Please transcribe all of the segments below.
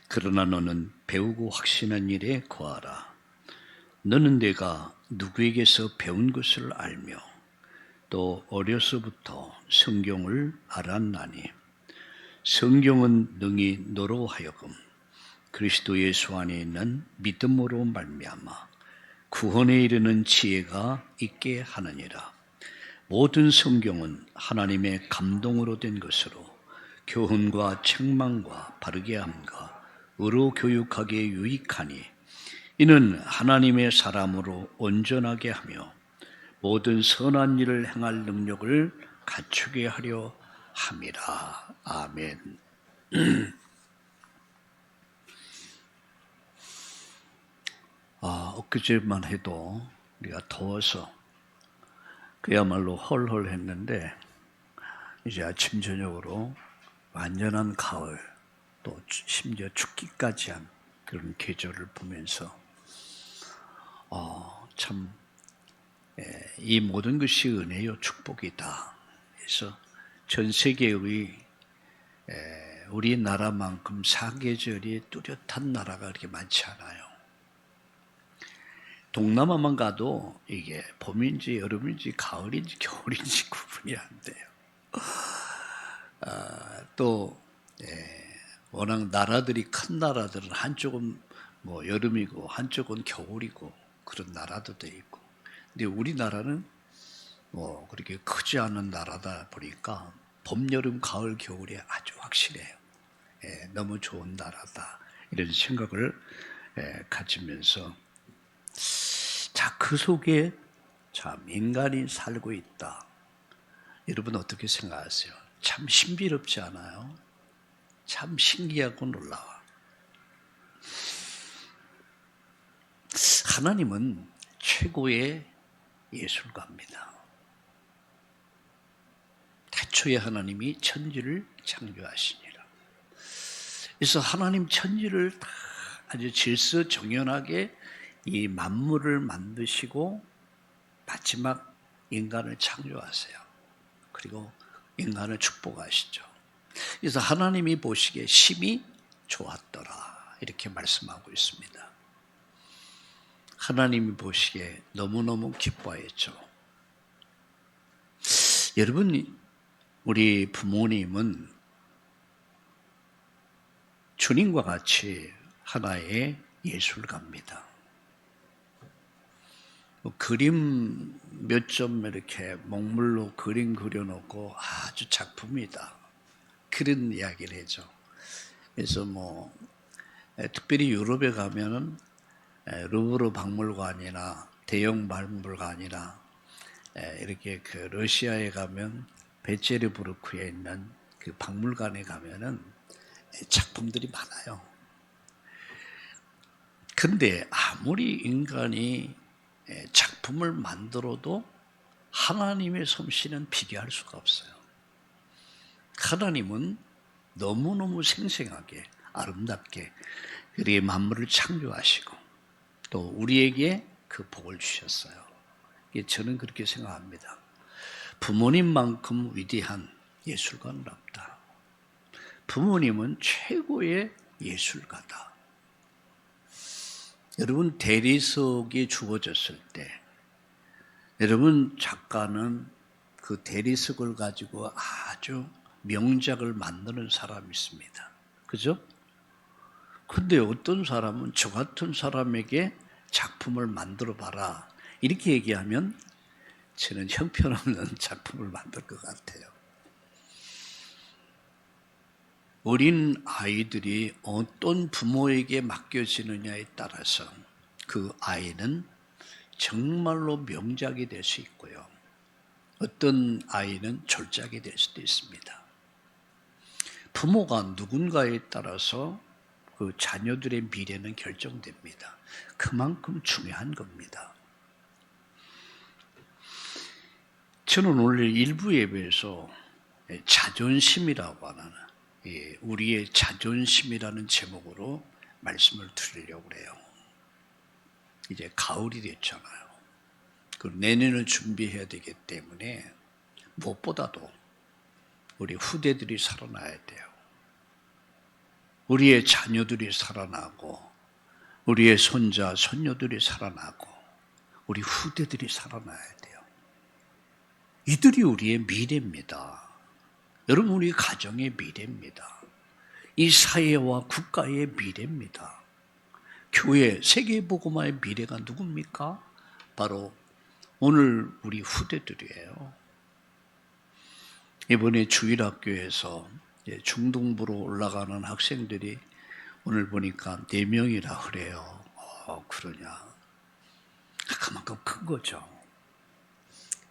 그러나 너는 배우고 확신한 일에 거하라. 너는 내가 누구에게서 배운 것을 알며 또 어려서부터 성경을 알았나니 성경은 능히 너로 하여금 그리스도 예수 안에 있는 믿음으로 말미암아 구원에 이르는 지혜가 있게 하느니라. 모든 성경은 하나님의 감동으로 된 것으로 교훈과 책망과 바르게 함과 의로 교육하기에 유익하니 이는 하나님의 사람으로 온전하게 하며 모든 선한 일을 행할 능력을 갖추게 하려 함이라. 아멘. 엊그제만 해도 우리가 더워서 그야말로 헐헐했는데 이제 아침 저녁으로 완전한 가을, 또 심지어 춥기까지 한 그런 계절을 보면서 참 이 모든 것이 은혜요 축복이다. 그래서 전 세계의 우리나라만큼 사계절이 뚜렷한 나라가 그렇게 많지 않아요. 동남아만 가도 이게 봄인지 여름인지 가을인지 겨울인지 구분이 안 돼요. 또 워낙 나라들이 큰 나라들은 한쪽은 뭐 여름이고 한쪽은 겨울이고 그런 나라도 돼 있고, 근데 우리나라는 뭐 그렇게 크지 않은 나라다 보니까 봄, 여름, 가을, 겨울이 아주 확실해요. 너무 좋은 나라다 이런 생각을 가지면서 자, 그 속에 참 인간이 살고 있다. 여러분 어떻게 생각하세요? 참 신비롭지 않아요? 참 신기하고 놀라워. 하나님은 최고의 예술가입니다. 태초에 하나님이 천지를 창조하시니라. 그래서 하나님 천지를 다 아주 질서정연하게 이 만물을 만드시고 마지막 인간을 창조하세요. 그리고 인간을 축복하시죠. 그래서 하나님이 보시기에 심히 좋았더라 이렇게 말씀하고 있습니다. 하나님이 보시기에 너무너무 기뻐했죠. 여러분, 우리 부모님은 주님과 같이 하나의 예술가입니다. 그림 몇 점 이렇게 먹물로 그림 그려놓고 아주 작품이다, 그런 이야기를 해줘. 그래서 특별히 유럽에 가면은 루브르 박물관이나 대형 박물관이나 이렇게 그 러시아에 가면 베체르부르크에 있는 그 박물관에 가면은 작품들이 많아요. 근데 아무리 인간이 작품을 만들어도 하나님의 솜씨는 비교할 수가 없어요. 하나님은 너무너무 생생하게 아름답게 우리의 만물을 창조하시고 또 우리에게 그 복을 주셨어요. 저는 그렇게 생각합니다. 부모님만큼 위대한 예술가는 없다. 부모님은 최고의 예술가다. 여러분, 대리석이 주어졌을 때 여러분, 작가는 그 대리석을 가지고 아주 명작을 만드는 사람이 있습니다. 그죠? 근데 어떤 사람은 저 같은 사람에게 작품을 만들어 봐라 이렇게 얘기하면 저는 형편없는 작품을 만들 것 같아요. 어린 아이들이 어떤 부모에게 맡겨지느냐에 따라서 그 아이는 정말로 명작이 될 수 있고요, 어떤 아이는 졸작이 될 수도 있습니다. 부모가 누군가에 따라서 그 자녀들의 미래는 결정됩니다. 그만큼 중요한 겁니다. 저는 오늘 일부 예배에서 자존심이라고 하는 우리의 자존심이라는 제목으로 말씀을 드리려고 해요. 이제 가을이 됐잖아요. 그 내년을 준비해야 되기 때문에 무엇보다도 우리 후대들이 살아나야 돼요. 우리의 자녀들이 살아나고 우리의 손자, 손녀들이 살아나고 우리 후대들이 살아나야 돼요. 이들이 우리의 미래입니다. 여러분, 우리 가정의 미래입니다. 이 사회와 국가의 미래입니다. 교회, 세계복음화의 미래가 누굽니까? 바로 오늘 우리 후대들이에요. 이번에 주일학교에서 중등부로 올라가는 학생들이 오늘 보니까 4명이라 그래요. 그러냐. 그만큼 큰 거죠.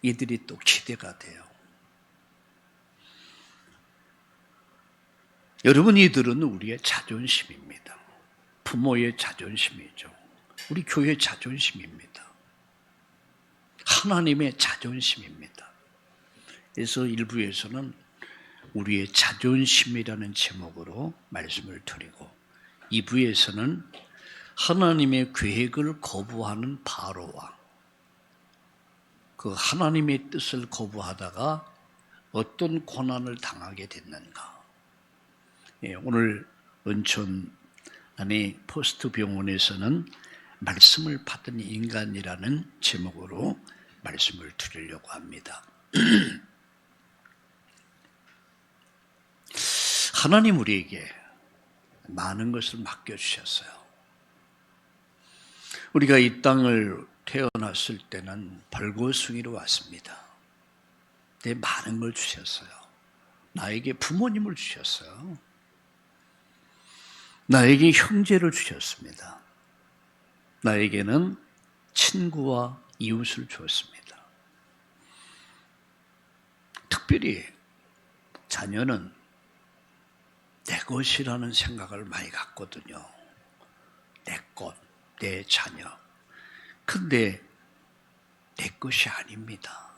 이들이 또 기대가 돼요. 여러분, 이들은 우리의 자존심입니다. 부모의 자존심이죠. 우리 교회의 자존심입니다. 하나님의 자존심입니다. 그래서 일부에서는 우리의 자존심이라는 제목으로 말씀을 드리고 2부에서는 하나님의 계획을 거부하는 바로왕, 그 하나님의 뜻을 거부하다가 어떤 고난을 당하게 됐는가. 오늘 은천 안에 포스트 병원에서는 말씀을 받은 인간이라는 제목으로 말씀을 드리려고 합니다. 하나님 우리에게 많은 것을 맡겨주셨어요. 우리가 이 땅을 태어났을 때는 벌거숭이로 왔습니다. 내 많은 걸 주셨어요. 나에게 부모님을 주셨어요. 나에게 형제를 주셨습니다. 나에게는 친구와 이웃을 주었습니다. 특별히 자녀는 내 것이라는 생각을 많이 갖거든요. 내 것, 내 자녀. 근데 내 것이 아닙니다.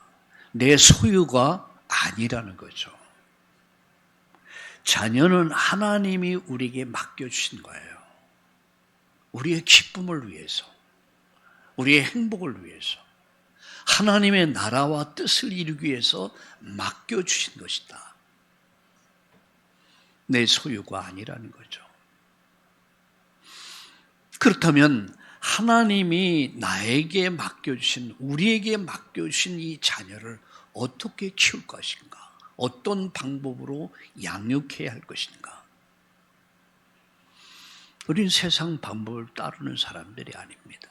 내 소유가 아니라는 거죠. 자녀는 하나님이 우리에게 맡겨주신 거예요. 우리의 기쁨을 위해서, 우리의 행복을 위해서, 하나님의 나라와 뜻을 이루기 위해서 맡겨주신 것이다. 내 소유가 아니라는 거죠. 그렇다면 하나님이 나에게 맡겨주신, 우리에게 맡겨주신 이 자녀를 어떻게 키울 것인가? 어떤 방법으로 양육해야 할 것인가? 우리는 세상 방법을 따르는 사람들이 아닙니다.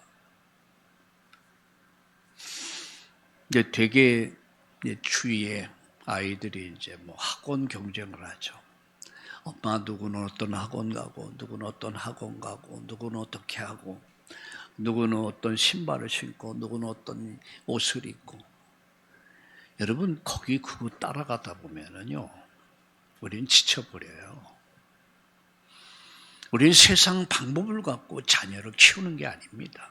이제 되게 주위에 아이들이 이제 학원 경쟁을 하죠. 엄마 누구는 어떤 학원 가고, 누구는 어떤 학원 가고, 누구는 어떻게 하고, 누구는 어떤 신발을 신고, 누구는 어떤 옷을 입고. 여러분, 그거 따라가다 보면은요, 우리는 지쳐버려요. 우리는 세상 방법을 갖고 자녀를 키우는 게 아닙니다.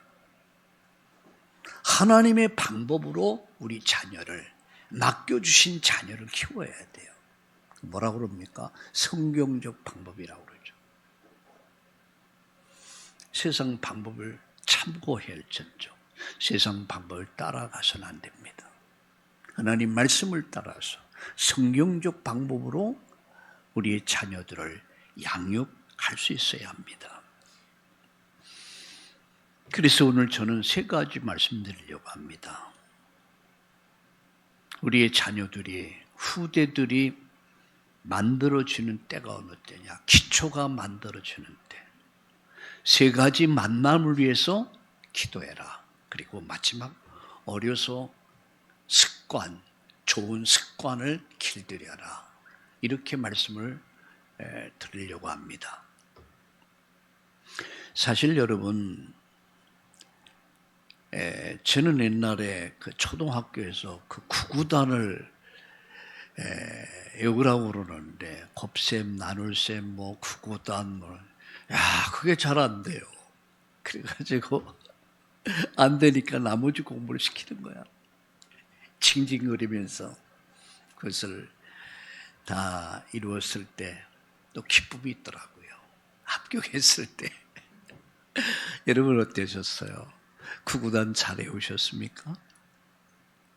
하나님의 방법으로 우리 자녀를, 맡겨주신 자녀를 키워야 돼요. 뭐라고 그럽니까? 성경적 방법이라고 그러죠. 세상 방법을 참고할지언정 세상 방법을 따라가서는 안 됩니다. 하나님 말씀을 따라서 성경적 방법으로 우리의 자녀들을 양육할 수 있어야 합니다. 그래서 오늘 저는 3가지 말씀드리려고 합니다. 우리의 자녀들이, 후대들이 만들어지는 때가 어느 때냐? 기초가 만들어지는 때. 3가지 만남을 위해서 기도해라. 그리고 마지막, 어려서 습관, 좋은 습관을 길들여라. 이렇게 말씀을 드리려고 합니다. 사실 여러분, 저는 옛날에 그 초등학교에서 그 구구단을 외우라고 그러는데, 곱셈, 나눌셈, 구구단, 그게 잘 안 돼요. 그래가지고 안 되니까 나머지 공부를 시키는 거야. 징징거리면서 그것을 다 이루었을 때 또 기쁨이 있더라고요. 합격했을 때. 여러분 어떠셨어요? 구구단 잘 외우셨습니까?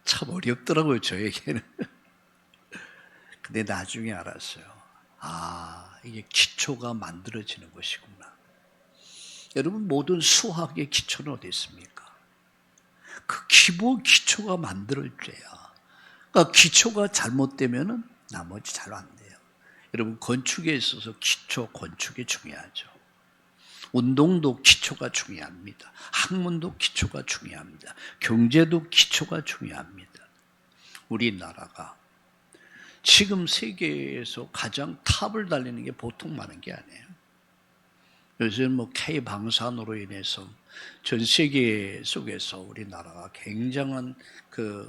참 어렵더라고요, 저에게는. 근데 나중에 알았어요. 이게 기초가 만들어지는 것이구나. 여러분, 모든 수학의 기초는 어디 있습니까? 그 기본 기초가 만들어져야. 그러니까 기초가 잘못되면 나머지 잘 안 돼요. 여러분, 건축에 있어서 기초, 건축이 중요하죠. 운동도 기초가 중요합니다. 학문도 기초가 중요합니다. 경제도 기초가 중요합니다. 우리나라가 지금 세계에서 가장 탑을 달리는 게 보통 많은 게 아니에요. 요즘 K방산으로 인해서 전 세계 속에서 우리나라가 굉장한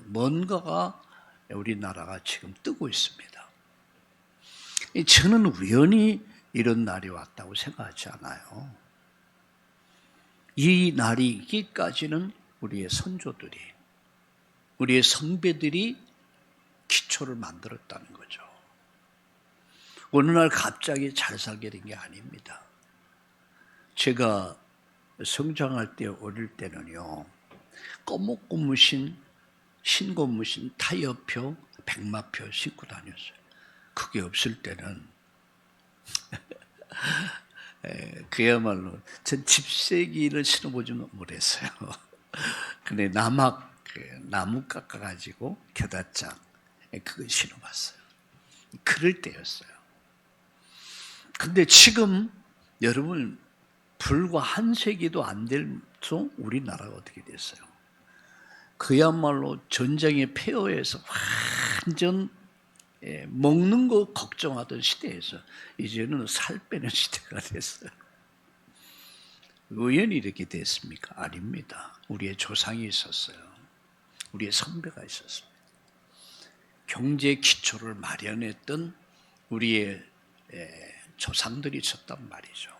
뭔가가 우리나라가 지금 뜨고 있습니다. 저는 우연히 이런 날이 왔다고 생각하지 않아요. 이 날이 있기까지는 우리의 선조들이, 우리의 선배들이 기초를 만들었다는 거죠. 어느 날 갑자기 잘 살게 된 게 아닙니다. 제가 성장할 때 어릴 때는요, 검은고무신, 흰고무신, 타이어표, 백마표 신고 다녔어요. 그게 없을 때는 그야말로 전 집세기를 신어보지 못했어요. 근데 나무 깎아가지고 겨다짝 그걸 신어봤어요. 그럴 때였어요. 근데 지금 여러분, 불과 한 세기도 안 돼서 우리나라가 어떻게 됐어요? 그야말로 전쟁의 폐허에서 완전 먹는 거 걱정하던 시대에서 이제는 살 빼는 시대가 됐어요. 우연히 이렇게 됐습니까? 아닙니다. 우리의 조상이 있었어요. 우리의 선배가 있었습니다. 경제 기초를 마련했던 우리의 조상들이 있었단 말이죠.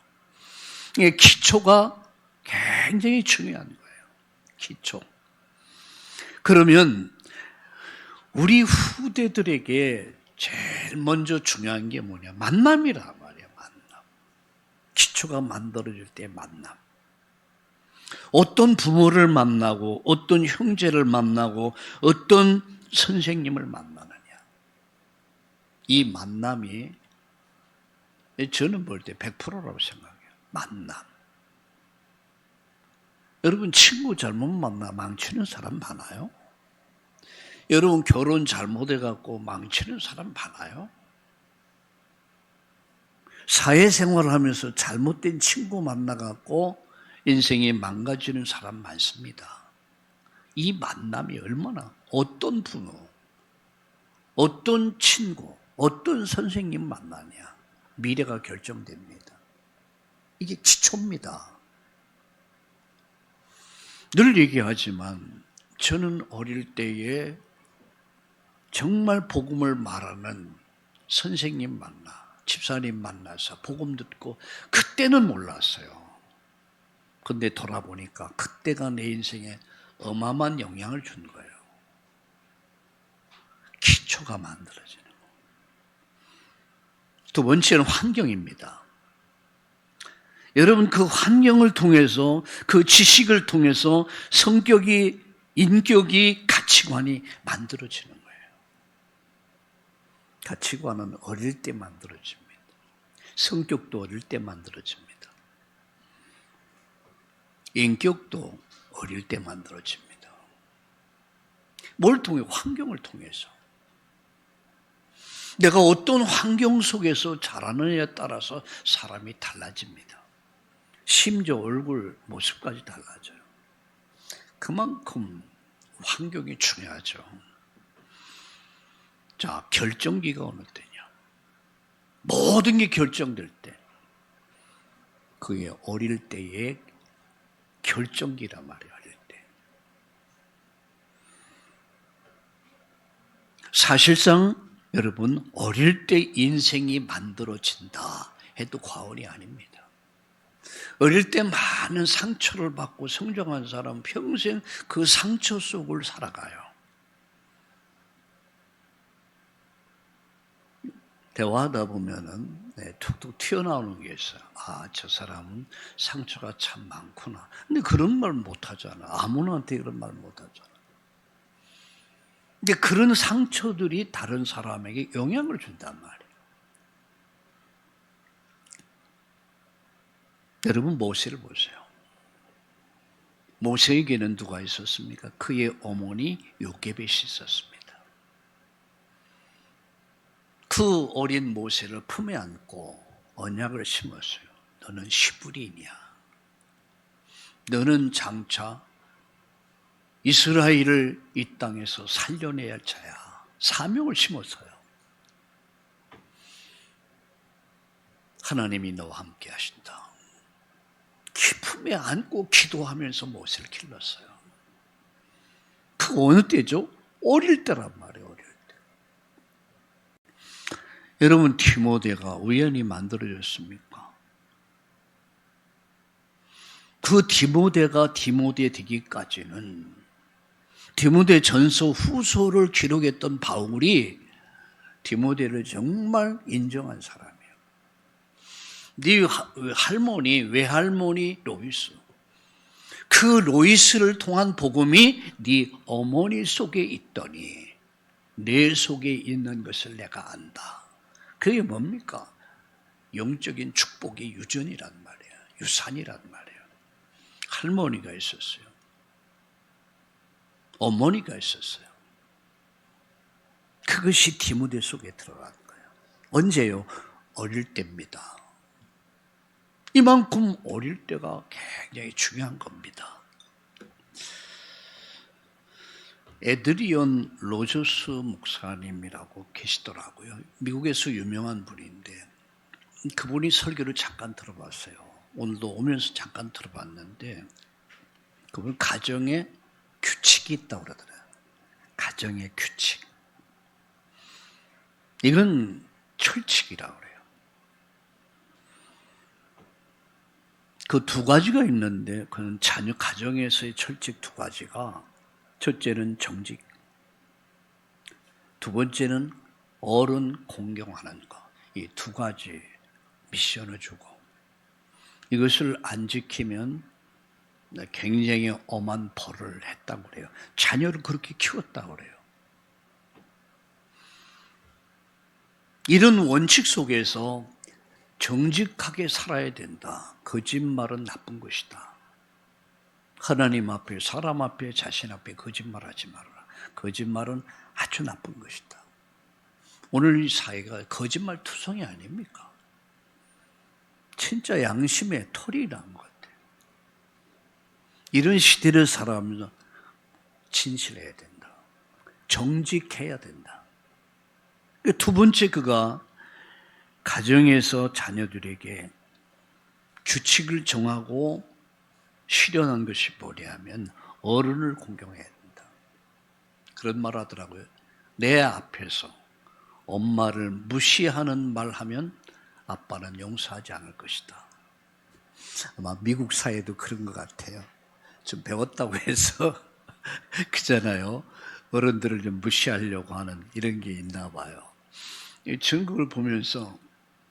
기초가 굉장히 중요한 거예요. 기초. 그러면 우리 후대들에게 제일 먼저 중요한 게 뭐냐? 만남이란 말이에요. 만남. 기초가 만들어질 때 만남. 어떤 부모를 만나고 어떤 형제를 만나고 어떤 선생님을 만나느냐. 이 만남이 저는 볼 때 100%라고 생각해요. 만남. 여러분, 친구 잘못 만나 망치는 사람 많아요? 여러분, 결혼 잘못해갖고 망치는 사람 많아요? 사회생활을 하면서 잘못된 친구 만나갖고 인생이 망가지는 사람 많습니다. 이 만남이 얼마나, 어떤 부모, 어떤 친구, 어떤 선생님 만나냐, 미래가 결정됩니다. 이게 기초입니다. 늘 얘기하지만 저는 어릴 때에 정말 복음을 말하는 선생님 만나, 집사님 만나서 복음 듣고 그때는 몰랐어요. 근데 돌아보니까 그때가 내 인생에 어마어마한 영향을 준 거예요. 기초가 만들어지는 거. 두 번째는 환경입니다. 여러분, 그 환경을 통해서, 그 지식을 통해서 성격이, 인격이, 가치관이 만들어지는 거예요. 가치관은 어릴 때 만들어집니다. 성격도 어릴 때 만들어집니다. 인격도 어릴 때 만들어집니다. 뭘 통해? 환경을 통해서. 내가 어떤 환경 속에서 자라느냐에 따라서 사람이 달라집니다. 심지어 얼굴 모습까지 달라져요. 그만큼 환경이 중요하죠. 자, 결정기가 어느 때냐? 모든 게 결정될 때. 그게 어릴 때의 결정기란 말이에요. 어릴 때. 사실상 여러분, 어릴 때 인생이 만들어진다 해도 과언이 아닙니다. 어릴 때 많은 상처를 받고 성장한 사람은 평생 그 상처 속을 살아가요. 대화하다 보면은 툭툭 튀어나오는 게 있어요. 아, 저 사람은 상처가 참 많구나. 근데 그런 말 못하잖아. 아무나한테 그런 말 못하잖아. 근데 그런 상처들이 다른 사람에게 영향을 준단 말이에요. 여러분 모세를 보세요. 모세에게는 누가 있었습니까? 그의 어머니 요게벳이 있었습니다. 그 어린 모세를 품에 안고 언약을 심었어요. 너는 시브리냐? 너는 장차 이스라엘을 이 땅에서 살려내야 할 자야. 사명을 심었어요. 하나님이 너와 함께 하신다. 품에 안고 기도하면서 모세를 길렀어요. 그 어느 때죠? 어릴 때란 말이에요. 어릴 때. 여러분 디모데가 우연히 만들어졌습니까? 그 디모데가 디모데 되기까지는 디모데 전서 후서를 기록했던 바울이 디모데를 정말 인정한 사람이에요. 네 할머니, 외할머니 로이스. 그 로이스를 통한 복음이 네 어머니 속에 있더니 내 속에 있는 것을 내가 안다. 그게 뭡니까? 영적인 축복의 유전이란 말이에요. 유산이란 말이에요. 할머니가 있었어요. 어머니가 있었어요. 그것이 디모데 속에 들어간 거예요. 언제요? 어릴 때입니다. 이만큼 어릴 때가 굉장히 중요한 겁니다. 에드리온 로저스 목사님이라고 계시더라고요. 미국에서 유명한 분인데 그분이 설교를 잠깐 들어봤어요. 오늘도 오면서 잠깐 들어봤는데 그분 가정에 규칙이 있다고 그러더라고요. 가정의 규칙. 이건 철칙이라고 그래요. 그 두 가지가 있는데 그는 자녀 가정에서의 철칙 두 가지가 첫째는 정직, 두 번째는 어른 공경하는 것. 이 두 가지 미션을 주고 이것을 안 지키면 굉장히 엄한 벌을 했다고 그래요. 자녀를 그렇게 키웠다고 그래요. 이런 원칙 속에서 정직하게 살아야 된다. 거짓말은 나쁜 것이다. 하나님 앞에, 사람 앞에, 자신 앞에 거짓말하지 말아라. 거짓말은 아주 나쁜 것이다. 오늘 이 사회가 거짓말 투성이 아닙니까? 진짜 양심의 털이 난 것 같아요. 이런 시대를 살아가면서 진실해야 된다. 정직해야 된다. 두 번째 그가 가정에서 자녀들에게 규칙을 정하고 실현한 것이 뭐냐면 어른을 공경해야 된다. 그런 말 하더라고요. 내 앞에서 엄마를 무시하는 말 하면 아빠는 용서하지 않을 것이다. 아마 미국 사회도 그런 것 같아요. 좀 배웠다고 해서 그잖아요. 어른들을 좀 무시하려고 하는 이런 게 있나 봐요. 이 전국을 보면서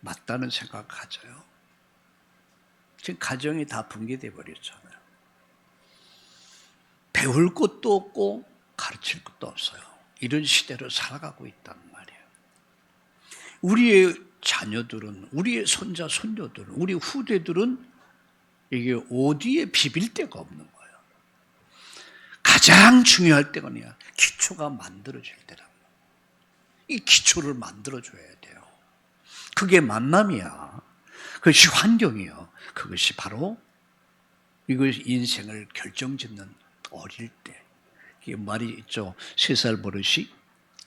맞다는 생각 가져요. 지금 가정이 다 붕괴돼 버렸잖아요. 배울 것도 없고 가르칠 것도 없어요. 이런 시대로 살아가고 있단 말이에요. 우리의 자녀들은, 우리의 손자, 손녀들은, 우리 후대들은 이게 어디에 비빌 데가 없는 거예요. 가장 중요할 때가 뭐냐? 기초가 만들어질 때라고. 이 기초를 만들어줘야 돼요. 그게 만남이야. 그것이 환경이요. 그것이 바로 이것이 인생을 결정짓는 어릴 때. 이게 말이 있죠. 3살 버릇이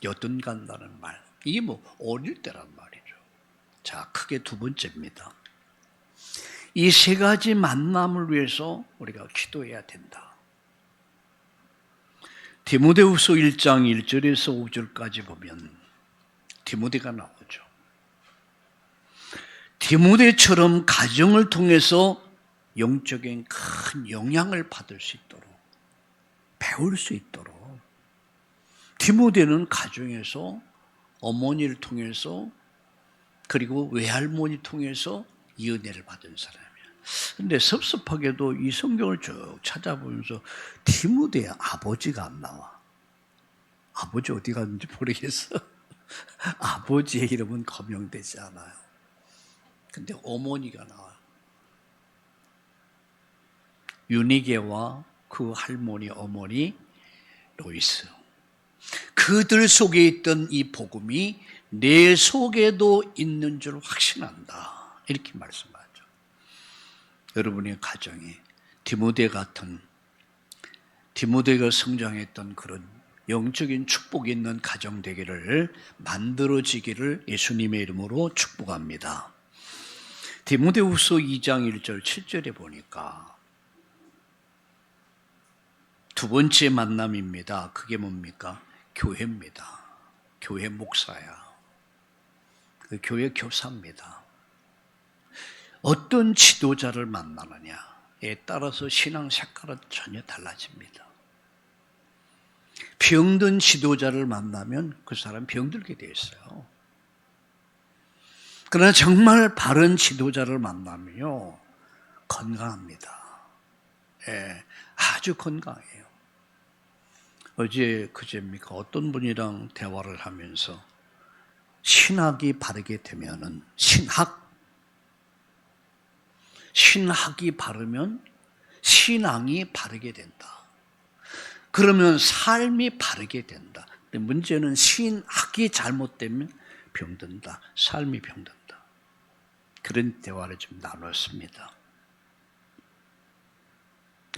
여든 간다는 말. 이게 뭐 어릴 때란 말이죠. 자, 크게 두 번째입니다. 이 세 가지 만남을 위해서 우리가 기도해야 된다. 디모데후서 1장 1절에서 5절까지 보면 디모데가 나오죠. 디모데처럼 가정을 통해서 영적인 큰 영향을 받을 수 있도록, 배울 수 있도록. 디모데는 가정에서 어머니를 통해서 그리고 외할머니 통해서 이 은혜를 받은 사람이에요. 근데 섭섭하게도 이 성경을 쭉 찾아보면서 디모데의 아버지가 안 나와. 아버지 어디 갔는지 모르겠어. 아버지의 이름은 거명되지 않아요. 근데 어머니가 나와요. 유니게와 그 할머니 어머니 로이스, 그들 속에 있던 이 복음이 내 속에도 있는 줄 확신한다, 이렇게 말씀하죠. 여러분의 가정에 디모데가 성장했던 그런 영적인 축복이 있는 가정 되기를, 만들어지기를 예수님의 이름으로 축복합니다. 디모데후서 2장 1절 7절에 보니까 두 번째 만남입니다. 그게 뭡니까? 교회입니다. 교회 목사야. 그 교회 교사입니다. 어떤 지도자를 만나느냐에 따라서 신앙 색깔은 전혀 달라집니다. 병든 지도자를 만나면 그 사람 병들게 돼 있어요. 그러나 정말 바른 지도자를 만나면요, 건강합니다. 예, 아주 건강해요. 그제입니까? 어떤 분이랑 대화를 하면서 신학이 바르게 되면은, 신학이 바르면 신앙이 바르게 된다. 그러면 삶이 바르게 된다. 근데 문제는 신학이 잘못되면 병든다. 삶이 병든다. 그런 대화를 좀 나눴습니다.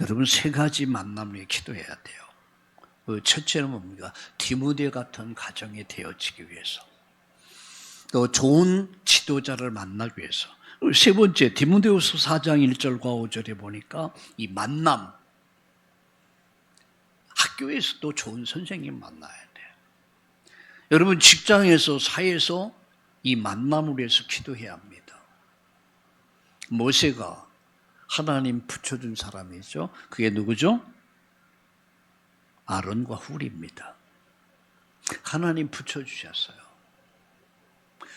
여러분, 세 가지 만남을 기도해야 돼요. 첫째는 뭡니까? 디모데 같은 가정이 되어지기 위해서. 또 좋은 지도자를 만나기 위해서. 세 번째, 디모데후서 4장 1절과 5절에 보니까 이 만남, 학교에서도 좋은 선생님 만나야 돼요. 여러분, 직장에서, 사회에서 이 만남을 위해서 기도해야 합니다. 모세가 하나님 붙여준 사람이죠. 그게 누구죠? 아론과 훌입니다. 하나님 붙여주셨어요.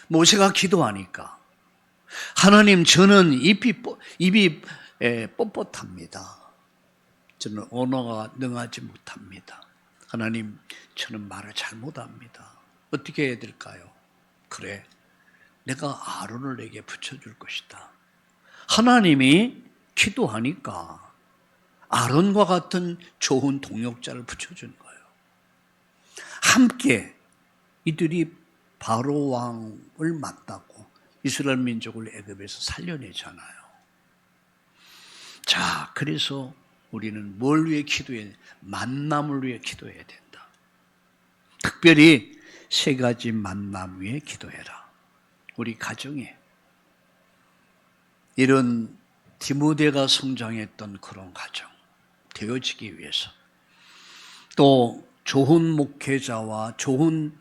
모세가 기도하니까, 하나님, 저는 입이 뻣뻣합니다. 저는 언어가 능하지 못합니다. 하나님, 저는 말을 잘못합니다. 어떻게 해야 될까요? 그래, 내가 아론을 내게 붙여줄 것이다. 하나님이 기도하니까 아론과 같은 좋은 동역자를 붙여준 거예요. 함께 이들이 바로 왕을 맞다고 이스라엘 민족을 애굽에서 살려내잖아요. 자, 그래서 우리는 뭘 위해 기도해야 돼? 만남을 위해 기도해야 된다. 특별히 세 가지 만남 위해 기도해라. 우리 가정에 이런 디모데가 성장했던 그런 가정 되어지기 위해서, 또 좋은 목회자와 좋은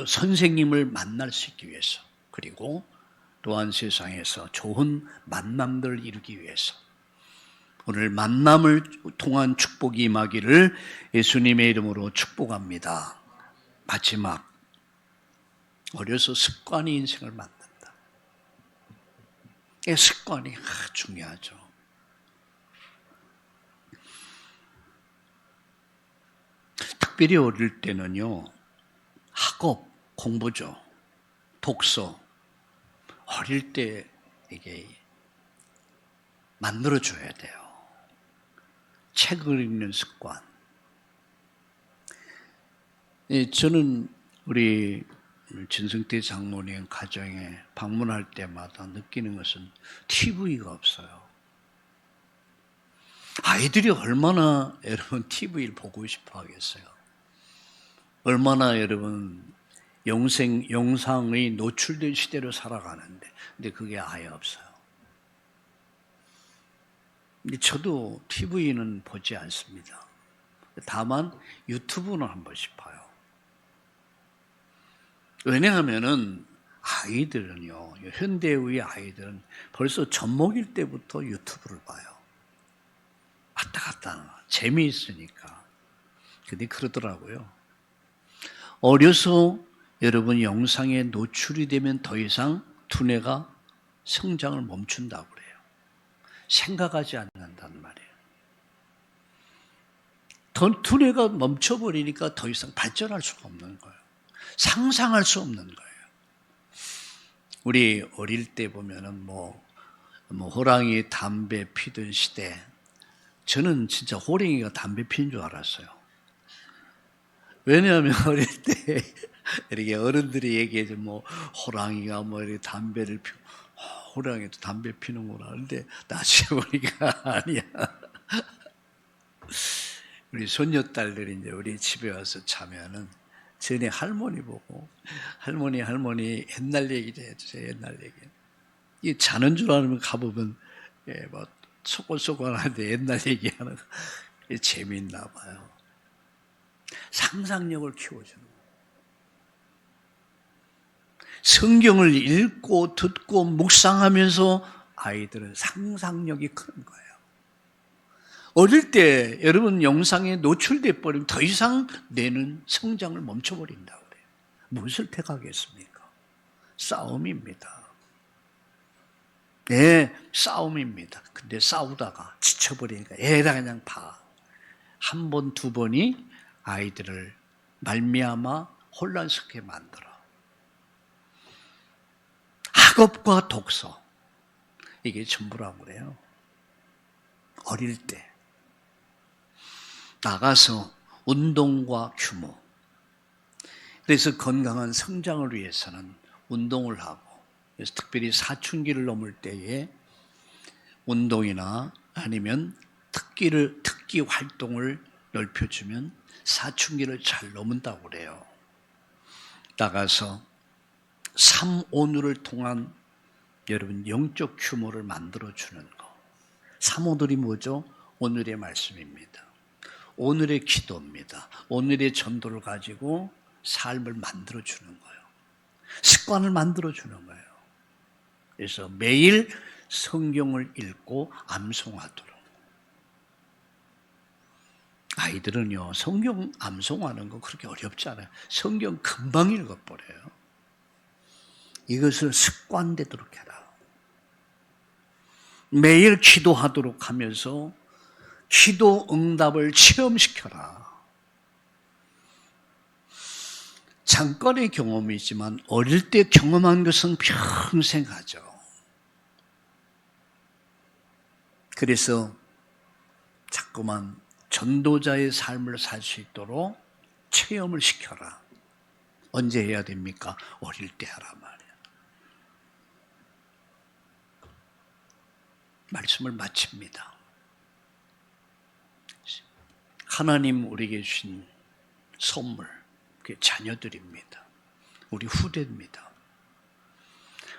선생님을 만날 수 있기 위해서, 그리고 또한 세상에서 좋은 만남들을 이루기 위해서 오늘 만남을 통한 축복이 임하기를 예수님의 이름으로 축복합니다. 마지막, 어려서 습관이 인생을 만든다. 이 습관이 중요하죠. 특별히 어릴 때는요, 학업, 공부죠. 독서. 어릴 때 이게 만들어줘야 돼요. 책을 읽는 습관. 저는 우리 진성태 장모님 가정에 방문할 때마다 느끼는 것은 TV가 없어요. 아이들이 얼마나 여러분 TV를 보고 싶어 하겠어요. 얼마나 여러분 영상의 노출된 시대로 살아가는데, 근데 그게 아예 없어요. 저도 TV는 보지 않습니다. 다만 유튜브는 한 번씩 봐요. 왜냐하면은 아이들은요, 현대의 아이들은 벌써 젖먹일 때부터 유튜브를 봐요. 왔다 갔다 재미있으니까. 근데 그러더라고요. 어려서 여러분 영상에 노출이 되면 더 이상 두뇌가 성장을 멈춘다고 그래요. 생각하지 않는단 말이에요. 두뇌가 멈춰버리니까 더 이상 발전할 수가 없는 거예요. 상상할 수 없는 거예요. 우리 어릴 때 보면은 호랑이 담배 피던 시대, 저는 진짜 호랭이가 담배 피는 줄 알았어요. 왜냐하면 어릴 때 이렇게 어른들이 얘기해줘 뭐 호랑이가 뭐 이렇게 담배를 피우고 호랑이도 담배 피는구나. 근데 나중에 보니까 아니야. 우리 손녀딸들이 이제 우리 집에 와서 자면은 전에 할머니 보고 할머니 옛날 얘기 좀 해주세요. 옛날 얘기. 이 자는 줄 알면 가보면 뭐 소곤소곤한데 옛날 얘기하는 거 재미있나 봐요. 상상력을 키워주는 거예요. 성경을 읽고 듣고 묵상하면서 아이들은 상상력이 큰 거예요. 어릴 때 여러분 영상에 노출돼 버리면 더 이상 뇌는 성장을 멈춰버린다고 그래요. 무엇을 택하겠습니까? 싸움입니다. 네, 싸움입니다. 근데 싸우다가 지쳐버리니까 애다 그냥 봐. 한 번, 두 번이 아이들을 말미암아 혼란스럽게 만들어. 학업과 독서, 이게 전부라고 그래요. 어릴 때 나가서 운동과 규모. 그래서 건강한 성장을 위해서는 운동을 하고, 그래서 특별히 사춘기를 넘을 때에 운동이나 아니면 특기 활동을 넓혀주면 사춘기를 잘 넘는다고 그래요. 나가서 3오늘을 통한 여러분 영적 규모를 만들어주는 거. 3오늘이 뭐죠? 오늘의 말씀입니다. 오늘의 기도입니다. 오늘의 전도를 가지고 삶을 만들어주는 거예요. 습관을 만들어주는 거예요. 그래서 매일 성경을 읽고 암송하도록. 아이들은요, 성경 암송하는 거 그렇게 어렵지 않아요. 성경 금방 읽어버려요. 이것을 습관되도록 해라. 매일 기도하도록 하면서 기도 응답을 체험시켜라. 잠깐의 경험이지만 어릴 때 경험한 것은 평생 가죠. 그래서 자꾸만 전도자의 삶을 살 수 있도록 체험을 시켜라. 언제 해야 됩니까? 어릴 때 하라 말이야. 말씀을 마칩니다. 하나님 우리에게 주신 선물, 그게 자녀들입니다. 우리 후대입니다.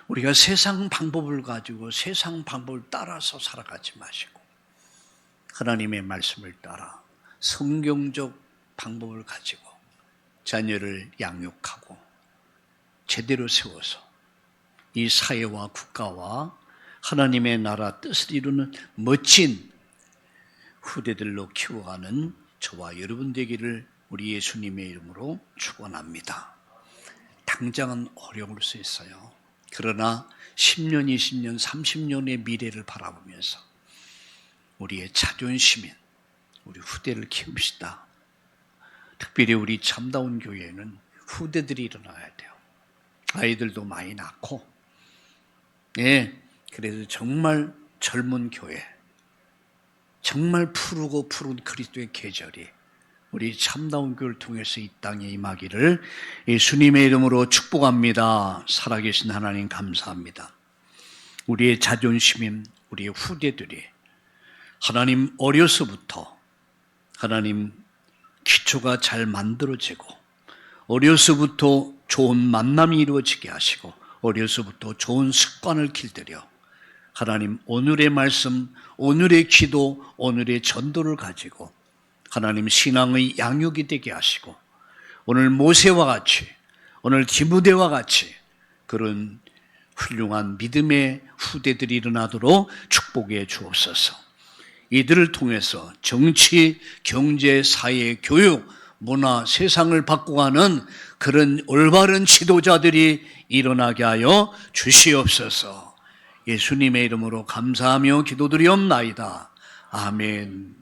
우리가 세상 방법을 가지고 세상 방법을 따라서 살아가지 마시고 하나님의 말씀을 따라 성경적 방법을 가지고 자녀를 양육하고 제대로 세워서 이 사회와 국가와 하나님의 나라 뜻을 이루는 멋진 후대들로 키워가는 저와 여러분 되기를 우리 예수님의 이름으로 축원합니다. 당장은 어려울 수 있어요. 그러나 10년, 20년, 30년의 미래를 바라보면서 우리의 자존심인 우리 후대를 키웁시다. 특별히 우리 참다운 교회에는 후대들이 일어나야 돼요. 아이들도 많이 낳고, 그래서 정말 젊은 교회, 정말 푸르고 푸른 그리스도의 계절이 우리 참다운 교회를 통해서 이 땅에 임하기를 예수님의 이름으로 축복합니다. 살아계신 하나님 감사합니다. 우리의 자존심인 우리의 후대들이 하나님 어려서부터 하나님 기초가 잘 만들어지고 어려서부터 좋은 만남이 이루어지게 하시고 어려서부터 좋은 습관을 길들여 하나님 오늘의 말씀, 오늘의 기도, 오늘의 전도를 가지고 하나님 신앙의 양육이 되게 하시고 오늘 모세와 같이 오늘 디모데와 같이 그런 훌륭한 믿음의 후대들이 일어나도록 축복해 주옵소서. 이들을 통해서 정치, 경제, 사회, 교육, 문화, 세상을 바꿔가는 그런 올바른 지도자들이 일어나게 하여 주시옵소서. 예수님의 이름으로 감사하며 기도드리옵나이다. 아멘.